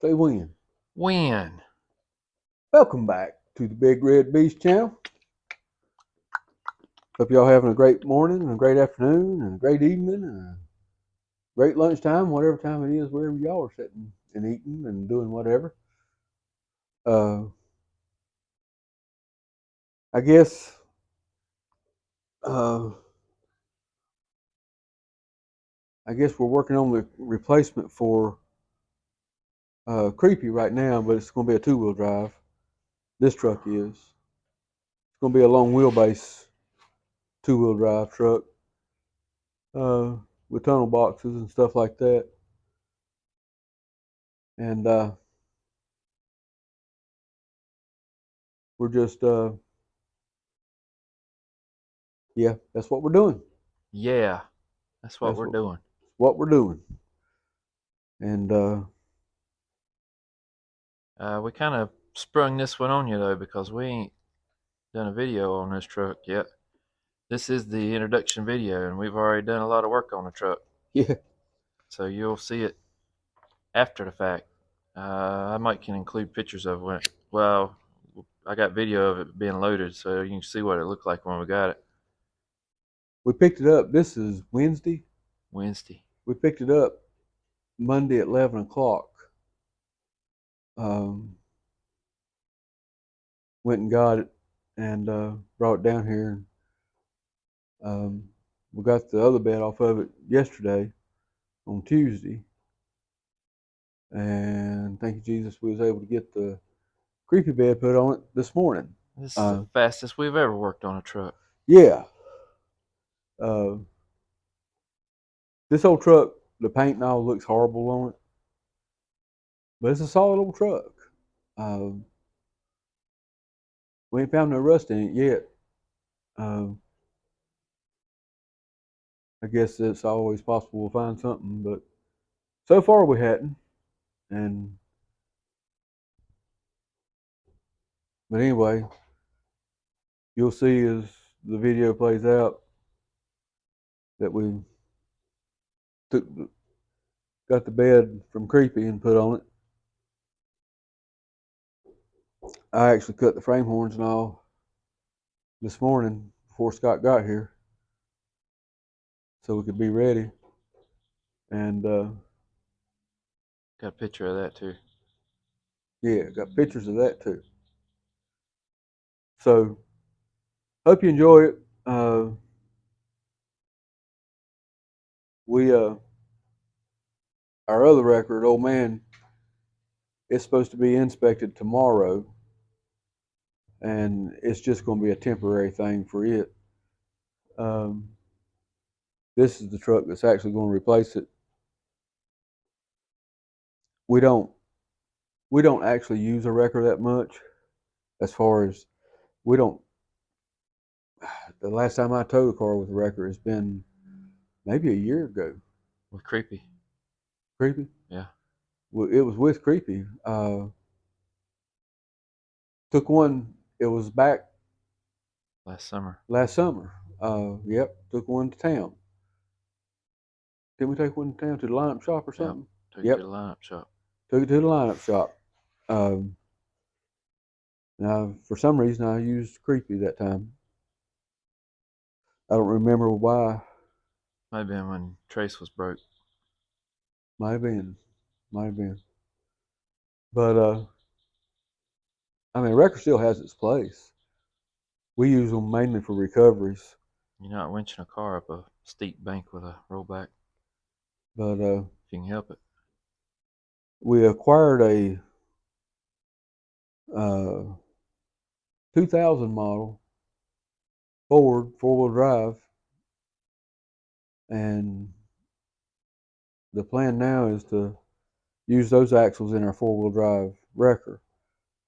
Say when. When? Welcome back to the Big Red Beast channel. Hope y'all having a great morning and a great afternoon and a great evening and a great lunchtime, whatever time it is, wherever y'all are sitting and eating and doing whatever. Uh, I guess uh, I guess we're working on the replacement for Creepy right now, but it's going to be a two-wheel drive. This truck is. It's going to be a long wheelbase two-wheel drive truck uh, with tunnel boxes and stuff like that. And we're just yeah, that's what we're doing. Yeah, that's what That's we're doing. what we're doing. And We kind of sprung this one on you though because we ain't done a video on this truck yet. This is the introduction video, and we've already done a lot of work on the truck, yeah, so you'll see it after the fact. I might can include pictures of when. Well, I got video of it being loaded, so you can see what it looked like when we got it we picked it up. This is Wednesday. Wednesday. We picked it up Monday at 11 o'clock. Um, went and got it and brought it down here. We got the other bed off of it yesterday on Tuesday, and thank you Jesus, we was able to get the creepy bed put on it this morning. This is the Uh, fastest we've ever worked on a truck. yeah, uh, this old truck, the paint and all looks horrible on it, but it's a solid old truck. Um, we ain't found no rust in it yet. Um, I guess it's always possible to find something, but so far we hadn't. And but anyway, you'll see as the video plays out that we took got the bed from Creepy and put on it. I actually cut the frame horns and all this morning before Scott got here, so we could be ready. And Got a picture of that too. yeah, got pictures of that too. So hope you enjoy it. We our other record, old man, it's supposed to be inspected tomorrow, and it's just going to be a temporary thing for it. Um, this is the truck that's actually going to replace it. We don't we don't actually use a wrecker that much, as far as we don't. The last time I towed a car with a wrecker has been maybe a year ago. With Creepy. Creepy. Yeah. Well, it was with Creepy. Took one. It was back Last summer. last summer. Yep. Took one to town. Didn't we take one to town to the lineup shop or Yep. something? Took it to Yep. the lineup shop. Took it to the lineup shop. Um, Now, for some reason, I used Creepy that time. I don't remember why. Might have been when Trace was broke. Might have been. Might have been. But, I mean, Wrecker still has its place. We use them mainly for recoveries. You're not winching a car up a steep bank with a rollback But if you can help it. we acquired a uh, 2000 model Ford four-wheel drive, and the plan now is to use those axles in our four-wheel drive Wrecker.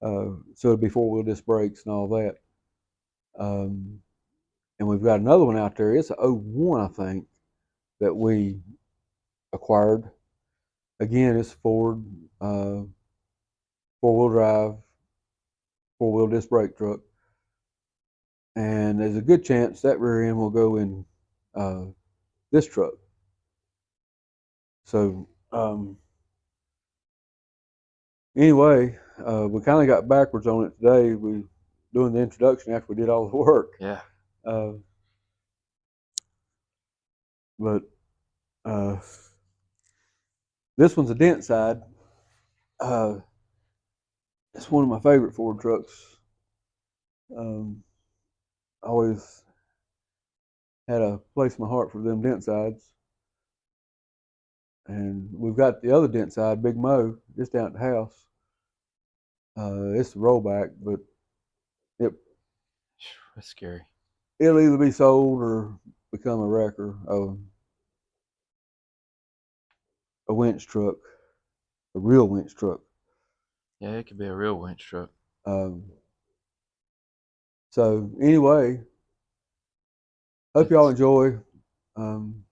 So it'd be four-wheel disc brakes and all that. Um, and we've got another one out there. It's a '01, I think, that we acquired. Again, it's Ford four-wheel drive, four-wheel disc brake truck, and there's a good chance that rear end will go in uh, this truck. So Anyway, we kind of got backwards on it today. We doing the introduction after we did all the work. Yeah. Uh, but this one's a dent side. It's one of my favorite Ford trucks. Always had a place in my heart for them dent sides. And we've got the other dent side, Big Mo, just down at the house. It's the rollback, but it That's scary. it'll either be sold or become a wrecker, a winch truck, a real winch truck. Yeah, it could be a real winch truck. Um, so anyway, hope y'all It's enjoy. Um,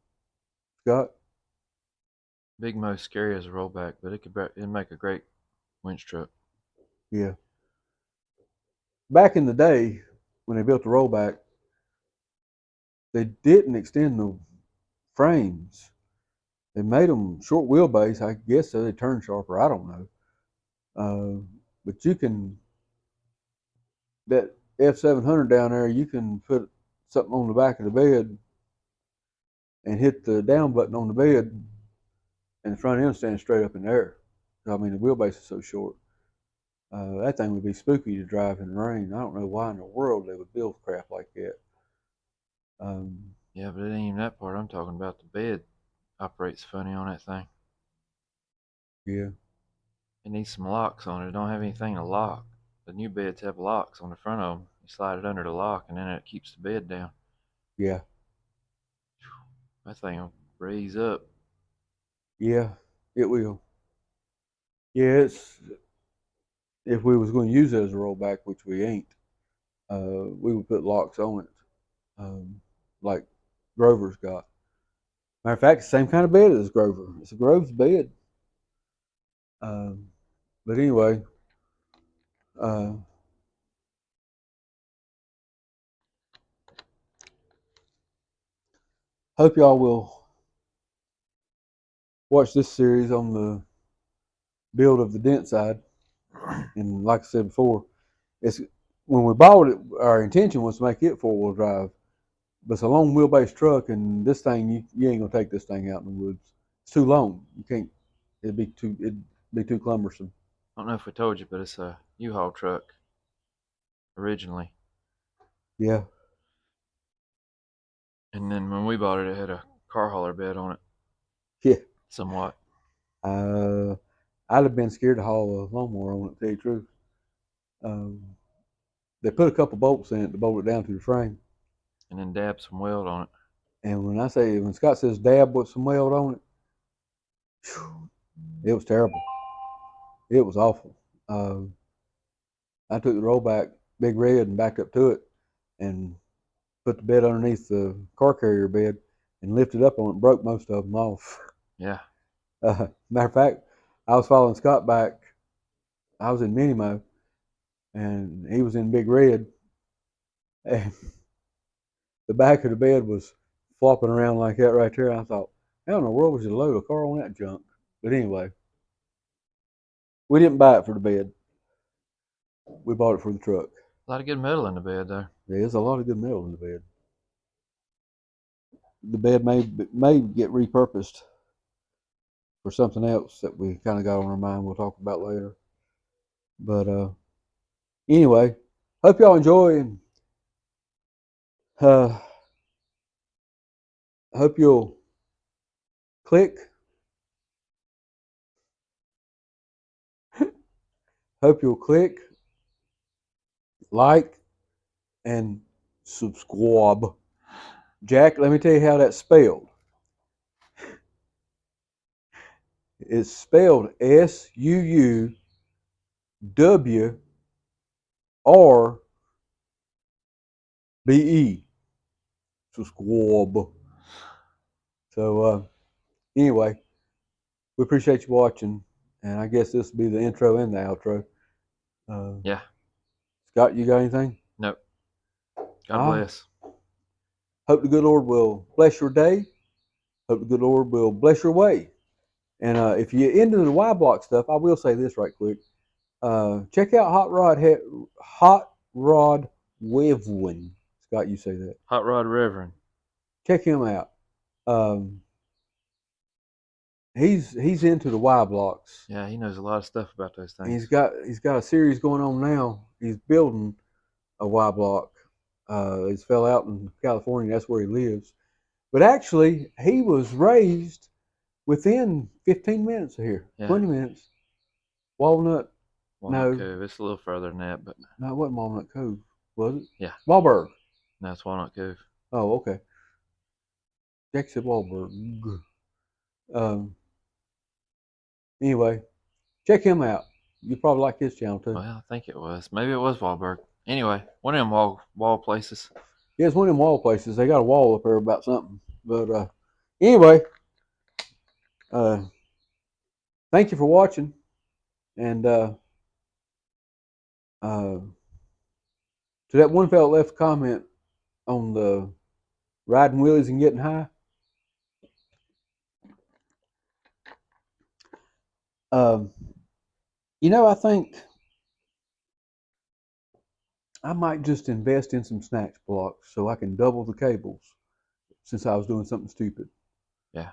Scott, Big Mo's scary as a rollback, but it'd make a great winch truck. yeah. Back in the day when they built the rollback, they didn't extend the frames. They made them short wheelbase. I guess so they turn sharper. I don't know. But you can that F700 down there. You can put something on the back of the bed and hit the down button on the bed, and the front end stands straight up in the air. I mean, the wheelbase is so short. That thing would be spooky to drive in the rain. I don't know why in the world they would build crap like that. Yeah, but it ain't even that part. I'm talking about the bed operates funny on that thing. Yeah, It needs some locks on it. It don't have anything to lock. The new beds have locks on the front of them. You slide it under the lock, and then it keeps the bed down. yeah, That thing will raise up. yeah. It will. Yeah, it's if we was going to use it as a rollback, which we ain't. We would put locks on it, like Grover's got. Matter of fact, the same kind of bed as Grover. It's a Grove's bed. Um, but anyway, uh, hope y'all will watch this series on the build of the dent side. And like I said before, it's when we bought it, our intention was to make it 4-wheel drive. But it's a long wheelbase truck, and this thing you ain't gonna take this thing out in the woods. It's too long. You can't. It'd be too cumbersome. I don't know if we told you, but it's a U-Haul truck originally. Yeah, And then when we bought it, it had a car hauler bed on it, yeah. somewhat. Uh, I'd have been scared to haul a lawnmower on it. To tell you the truth. Um, they put a couple bolts in it to bolt it down to the frame. And then dab some weld on it. And when Scott says dab with some weld on it, whew, it was terrible. It was awful. I took the rollback, Big Red, and backed up to it, and put the bed underneath the car carrier bed, and lifted up on it, and broke most of them off. Yeah. Matter of fact, I was following Scott back. I was in Minimo, and he was in Big Red, and the back of the bed was flopping around like that right there. I thought, how in the world was you load a car on that junk? But anyway, we didn't buy it for the bed. We bought it for the truck. A lot of good metal in the bed, though. There's a lot of good metal in the bed. The bed may get repurposed for something else that we kind of got on our mind. We'll talk about later. But anyway, hope y'all enjoy, and uh, hope you'll click. Hope you'll click, like, and subscribe. Jack, let me tell you how that's spelled. It's spelled SUWRBE. Subscribe. So anyway, we appreciate you watching, and I guess this will be the intro and the outro. Yeah. Scott, you got anything? Nope. God All right. bless. Hope the good Lord will bless your day. Hope the good Lord will bless your way. And if you're into the Y block stuff, I will say this right quick. Check out Hot Rod Wevwin. Scott, you say that. Hot Rod Reverend. Check him out. Um, he's into the Y blocks. Yeah, he knows a lot of stuff about those things. He's got a series going on now. He's building a Y block. He's fell out in California. That's where he lives. But actually, he was raised within 15 minutes of here. Yeah. 20 minutes. Walnut. Walnut No. Cove. It's a little further than that, but No, it wasn't Walnut Cove, was it? Yeah. Wahlberg. no, it's Walnut Cove. Oh, okay. Jack said Wahlberg. Anyway, check him out. You probably like his channel too. Well, I think it was. Maybe it was Wahlberg. Anyway, one of them wall places. Yeah, it's one of them wall places. They got a wall up there about something. But anyway, thank you for watching. And to that one fellow left a comment on the riding wheelies and getting high. You know, I think I might just invest in some snatch blocks so I can double the cables since I was doing something stupid. Yeah.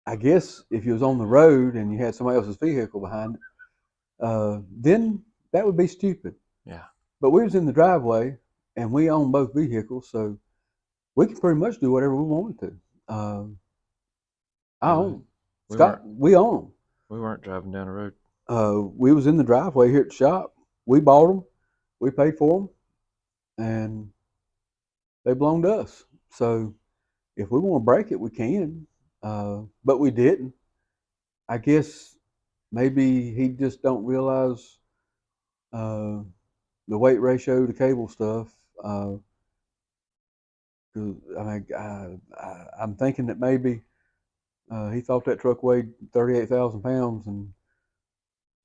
I guess if you was on the road and you had somebody else's vehicle behind it, then that would be stupid. Yeah. But we was in the driveway and we own both vehicles, so we can pretty much do whatever we wanted to. I own them. Scott, we own them. We weren't driving down the road. We was in the driveway here at the shop. We bought them. We paid for them. And they belong to us. So if we want to break it, we can. But we didn't. I guess maybe he just don't realize the weight ratio to cable stuff. Cause I mean, I'm thinking that maybe he thought that truck weighed 38,000 pounds, and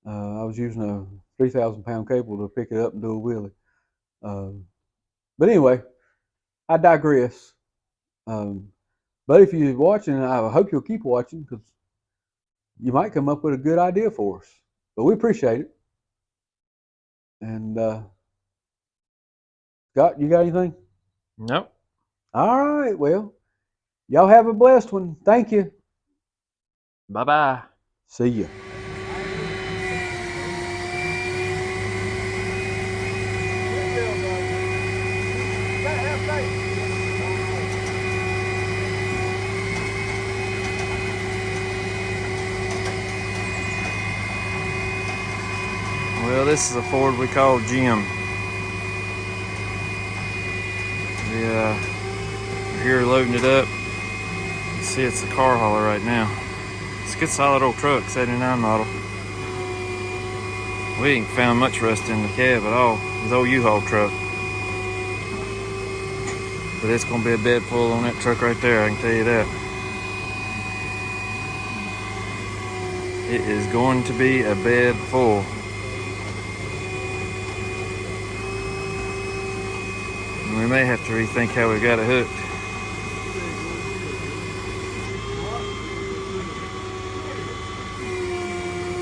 I was using a 3,000 pound cable to pick it up and do a wheelie. But anyway, I digress. But if you're watching, I hope you'll keep watching because you might come up with a good idea for us. But we appreciate it. And Scott, you got anything? Nope. All right. Well, y'all have a blessed one. Thank you. Bye-bye. See ya. Well, this is a Ford we call Jim. We're here loading it up. You see it's a car hauler right now. It's a good solid old truck, 79 model. We ain't found much rust in the cab at all. It's an old U-Haul truck. But it's gonna be a bed full on that truck right there, I can tell you that. It is going to be a bed full. We may have to rethink how we got it hooked.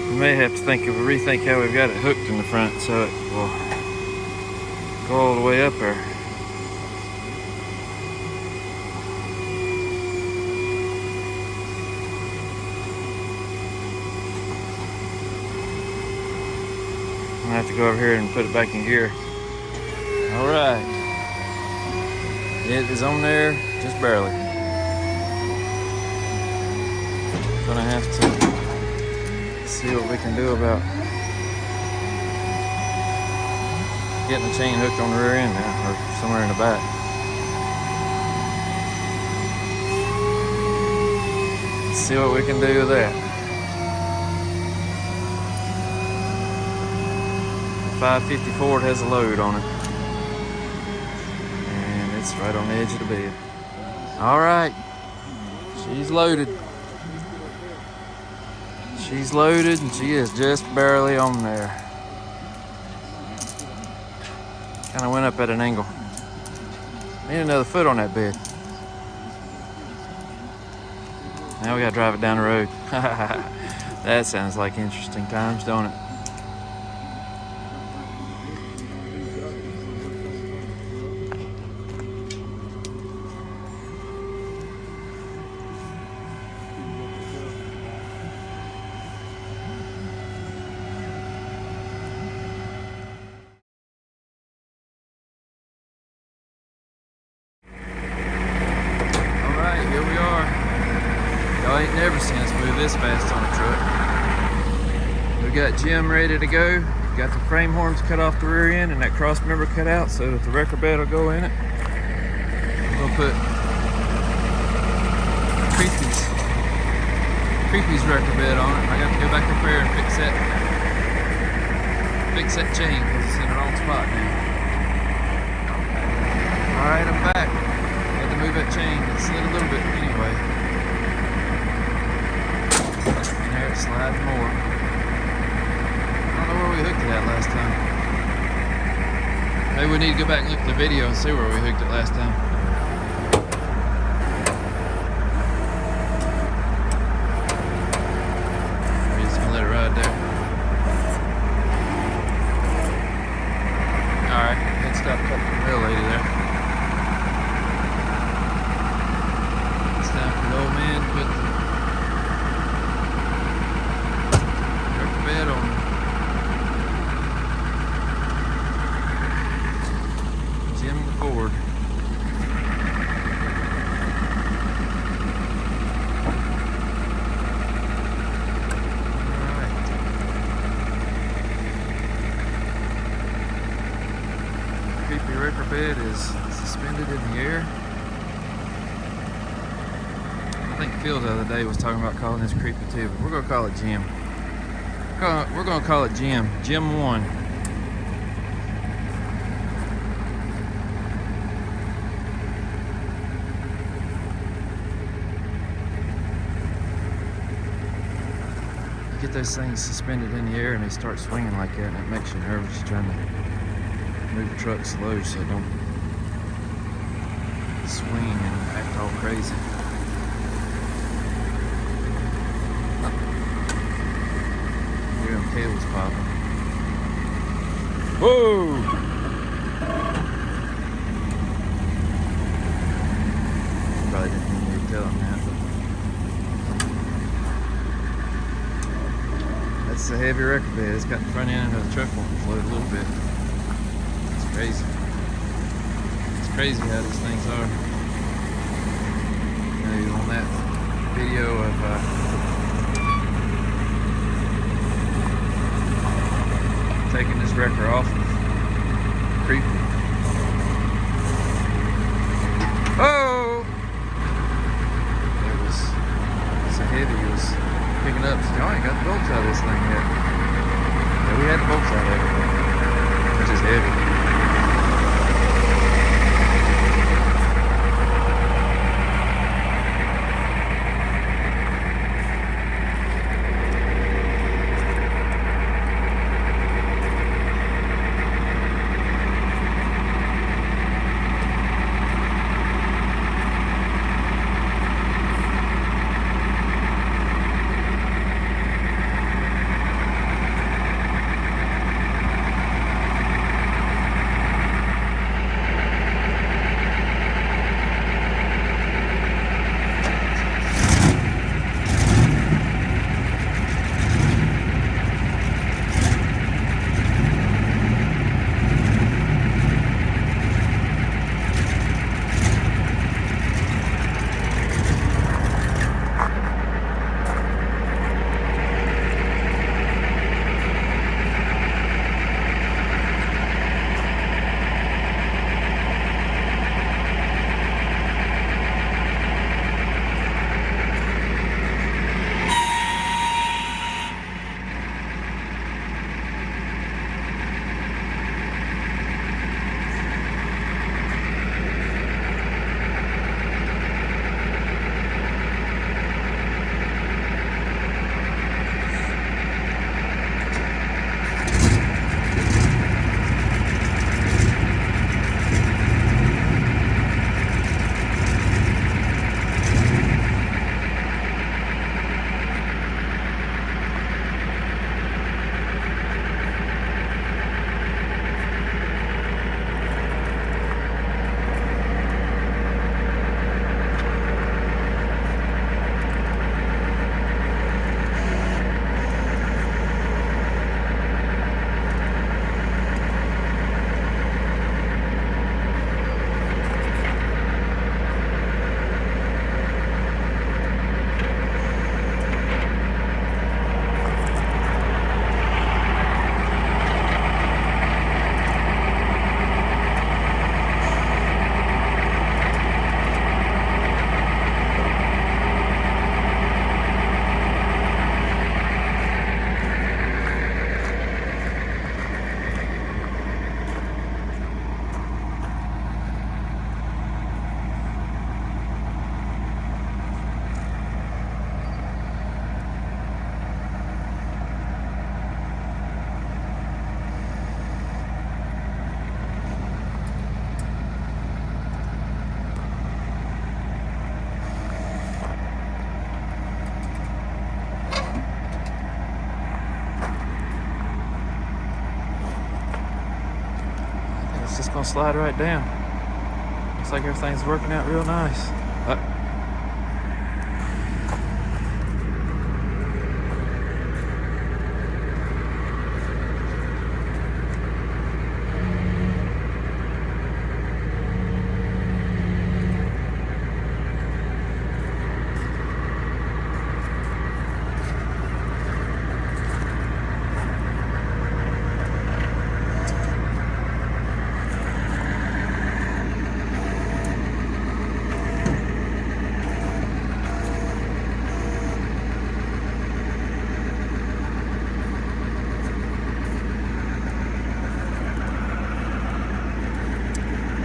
We may have to rethink how we've got it hooked in the front so it will go all the way up there. I'm gonna have to go over here and put it back in gear. All right. It is on there, just barely. Gonna have to see what we can do about getting the chain hooked on the rear end now, or somewhere in the back. See what we can do with that. The 550 Ford has a load on it. It's right on the edge of the bed. All right, she's loaded. She's loaded and she is just barely on there. Kind of went up at an angle. Need another foot on that bed. Now we gotta drive it down the road. That sounds like interesting times, don't it? Alright, here we are. Y'all ain't never seen us move this fast on a truck. We got Jim ready to go. Got the frame horns cut off the rear end and that cross member cut out so that the wrecker bed will go in it. We're gonna put Creepy's wrecker bed on it. I got to go back up there and fix that chain because it's in the wrong spot now. Alright, I'm back. Had to move that chain. It slid a little bit anyway. And there it slides more. I don't know where we hooked it at last time. Maybe we need to go back and look at the video and see where we hooked it last time. We're just gonna let it ride there. Alright, head stop cut the rail lady there. It's time for the old man to put the wrecker bed on. Jim the Ford. Alright. Creepy wrecker bed is suspended in the air. I think Phil the other day was talking about calling this creepy too, but we're gonna call it Jim. We're gonna call it Jim. Jim 1. Get those things suspended in the air and they start swinging like that, and it makes you nervous trying to move the truck slow so it don't swing and act all crazy. Hear them cables popping. Whoa! Probably didn't need me to tell them that, but that's a heavy wrecker bed. It's got the front end of the truck won't float a little bit. It's crazy. It's crazy how these things are. You know, on that video of taking this wrecker off of Creepy. Oh! It was so heavy, it was picking up. So I ain't got the bolts out of this thing yet. Yeah, we had the bolts out of it, which is heavy. gonna slide right down. Looks like everything's working out real nice.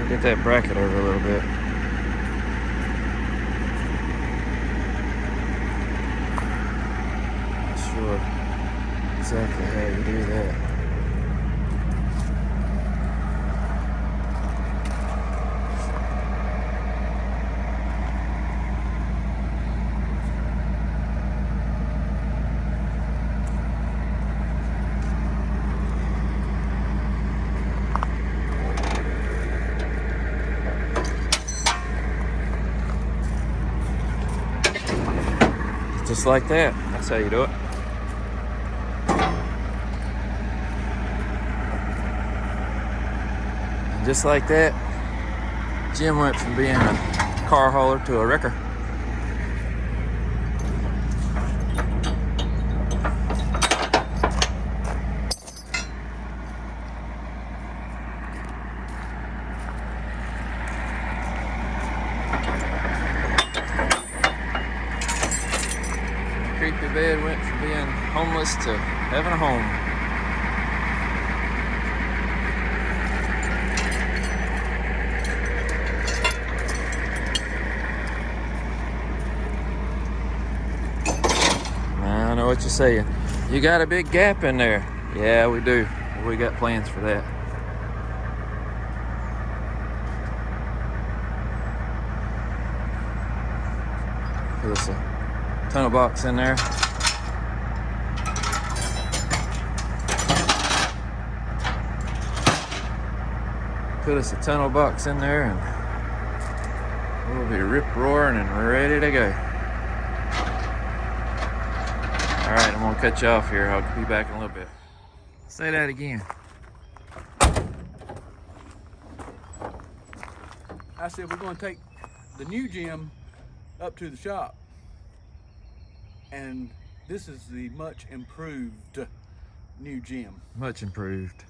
Get that bracket over a little bit. Not sure exactly how you do that. Just like that. That's how you do it. And just like that, Jim went from being a car hauler to a wrecker. Creepy bed went from being homeless to having a home. I know what you're saying. You got a big gap in there. Yeah, we do. We got plans for that. Put us a tunnel box in there. Put us a tunnel box in there and we'll be rip-roaring and ready to go. Alright, I'm gonna cut you off here. I'll be back in a little bit. Say that again. I said we're gonna take the new gym up to the shop. And this is the much improved new gym. Much improved.